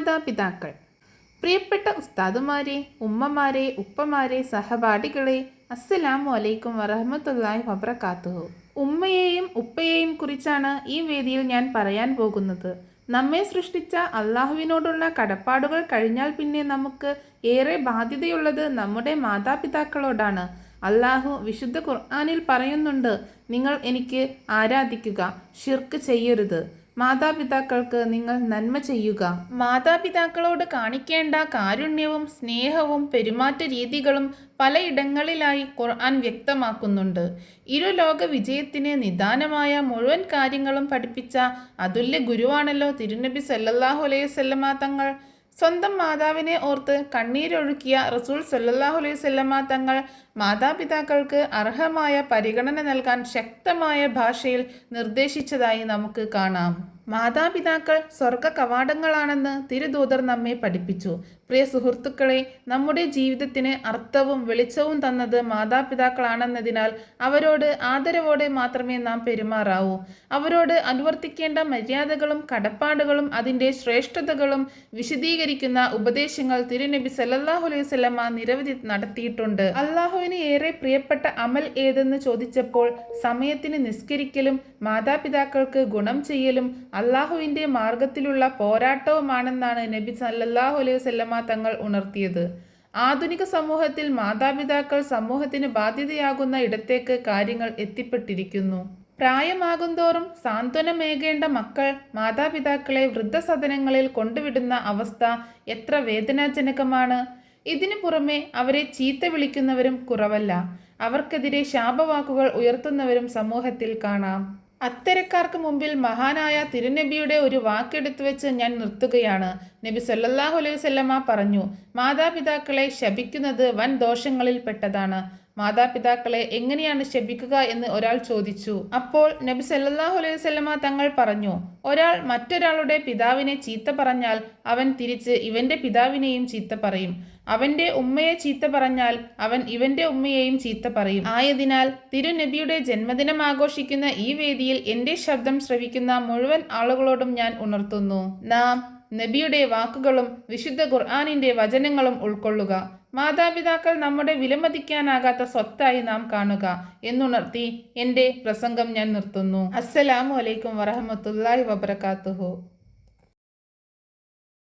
മാതാപിതാക്കൾ. പ്രിയപ്പെട്ട ഉസ്താദുമാരെ, ഉമ്മമാരെ, ഉപ്പമാരെ, സഹപാഠികളെ, അസ്സലാമു അലൈക്കും വറഹ്മത്തുള്ളാഹി വബറകാതുഹു. ഉമ്മയെയും ഉപ്പയെയും കുറിച്ചാണ് ഈ വേദിയിൽ ഞാൻ പറയാൻ പോകുന്നത്. നമ്മെ സൃഷ്ടിച്ച അള്ളാഹുവിനോടുള്ള കടപ്പാടുകൾ കഴിഞ്ഞാൽ പിന്നെ നമുക്ക് ഏറെ ബാധ്യതയുള്ളത് നമ്മുടെ മാതാപിതാക്കളോടാണ്. അള്ളാഹു വിശുദ്ധ ഖുർആനിൽ പറയുന്നുണ്ട്, നിങ്ങൾ എനിക്ക് ആരാധിക്കുക, ഷിർക്ക് ചെയ്യരുത്, മാതാപിതാക്കൾക്ക് നിങ്ങൾ നന്മ ചെയ്യുക. മാതാപിതാക്കളോട് കാണിക്കേണ്ട കാരുണ്യവും സ്നേഹവും പെരുമാറ്റ രീതികളും പലയിടങ്ങളിലായി ഖുർആൻ വ്യക്തമാക്കുന്നുണ്ട്. ഇരുലോക വിജയത്തിന് നിദാനമായ മുഴുവൻ കാര്യങ്ങളും പഠിപ്പിച്ച അതുല്യ ഗുരുവാണല്ലോ തിരുനബി സല്ലല്ലാഹു അലൈഹി വസല്ലമ തങ്ങൾ. സ്വന്തം മാതാവിനെ ഓർത്ത് കണ്ണീരൊഴുക്കിയ റസൂൽ സല്ലല്ലാഹു അലൈഹി വസല്ലമ തങ്ങൾ മാതാപിതാക്കൾക്ക് അർഹമായ പരിഗണന നൽകാൻ ശക്തമായ ഭാഷയിൽ നിർദ്ദേശിച്ചതായി നമുക്ക് കാണാം. മാതാപിതാക്കൾ സ്വർഗ കവാടങ്ങളാണെന്ന് തിരുദൂതർ നമ്മെ പഠിപ്പിച്ചു. പ്രിയ സുഹൃത്തുക്കളെ, നമ്മുടെ ജീവിതത്തിന് അർത്ഥവും വെളിച്ചവും തന്നത് മാതാപിതാക്കളാണെന്നതിനാൽ അവരോട് ആദരവോടെ മാത്രമേ നാം പെരുമാറാവൂ. അവരോട് അനുവർത്തിക്കേണ്ട മര്യാദകളും കടപ്പാടുകളും അതിൻ്റെ ശ്രേഷ്ഠതകളും വിശദീകരിക്കുന്ന ഉപദേശങ്ങൾ തിരുനബി സല്ലല്ലാഹു അലൈഹി വസല്ലമ നിരവധി നടത്തിയിട്ടുണ്ട്. അള്ളാഹുവിന് ഏറെ പ്രിയപ്പെട്ട അമൽ ഏതെന്ന് ചോദിച്ചപ്പോൾ സമയത്തിന് നിസ്കരിക്കലും മാതാപിതാക്കൾക്ക് ഗുണം ചെയ്യലും അള്ളാഹുവിൻ്റെ മാർഗത്തിലുള്ള പോരാട്ടവുമാണെന്നാണ് നബി സല്ലല്ലാഹു അലൈഹി വസല്ലമ തങ്ങൾ ഉണർത്തിയത്. ആധുനിക സമൂഹത്തിൽ മാതാപിതാക്കൾ സമൂഹത്തിന് ബാധ്യതയാകുന്ന ഇടത്തേക്ക് കാര്യങ്ങൾ എത്തിപ്പെട്ടിരിക്കുന്നു. പ്രായമാകുന്തോറും സാന്ത്വനമേകേണ്ട മക്കൾ മാതാപിതാക്കളെ വൃദ്ധസദനങ്ങളിൽ കൊണ്ടുവിടുന്ന അവസ്ഥ എത്ര വേദനാജനകമാണ്. ഇതിനു പുറമെ അവരെ ചീത്ത വിളിക്കുന്നവരും കുറവല്ല. അവർക്കെതിരെ ശാപവാക്കുകൾ ഉയർത്തുന്നവരും സമൂഹത്തിൽ കാണാം. അത്തരക്കാർക്ക് മുമ്പിൽ മഹാനായ തിരുനബിയുടെ ഒരു വാക്കെടുത്തു വെച്ച് ഞാൻ നിർത്തുകയാണ്. നബി സല്ലല്ലാഹു അലൈഹി വസല്ലമ പറഞ്ഞു, മാതാപിതാക്കളെ ശപിക്കുന്നത് വൻ ദോഷങ്ങളിൽ പെട്ടതാണ്. മാതാപിതാക്കളെ എങ്ങനെയാണ് ശപിക്കുക എന്ന് ഒരാൾ ചോദിച്ചു. അപ്പോൾ നബി സല്ലല്ലാഹു അലൈഹി വസല്ലമ തങ്ങൾ പറഞ്ഞു, ഒരാൾ മറ്റൊരാളുടെ പിതാവിനെ ചീത്ത പറഞ്ഞാൽ അവൻ തിരിച്ച് ഇവന്റെ പിതാവിനെയും ചീത്ത പറയും. അവന്റെ ഉമ്മയെ ചീത്ത പറഞ്ഞാൽ അവൻ ഇവന്റെ ഉമ്മയെയും ചീത്ത പറയും. ആയതിനാൽ തിരുനബിയുടെ ജന്മദിനം ആഘോഷിക്കുന്ന ഈ വേദിയിൽ എൻ്റെ ശബ്ദം ശ്രവിക്കുന്ന മുഴുവൻ ആളുകളോടും ഞാൻ ഉണർത്തുന്നു, നാം നബിയുടെ വാക്കുകളും വിശുദ്ധ ഖുർആനിൻ്റെ വചനങ്ങളും ഉൾക്കൊള്ളുക. മാതാപിതാക്കൾ നമ്മുടെ വിലമതിക്കാനാകാത്ത സ്വത്തായി നാം കാണുക എന്നുണർത്തി എൻ്റെ പ്രസംഗം ഞാൻ നിർത്തുന്നു. അസ്സലാമു അലൈക്കും വറഹ്മത്തുള്ളാഹി വബറകാതുഹു.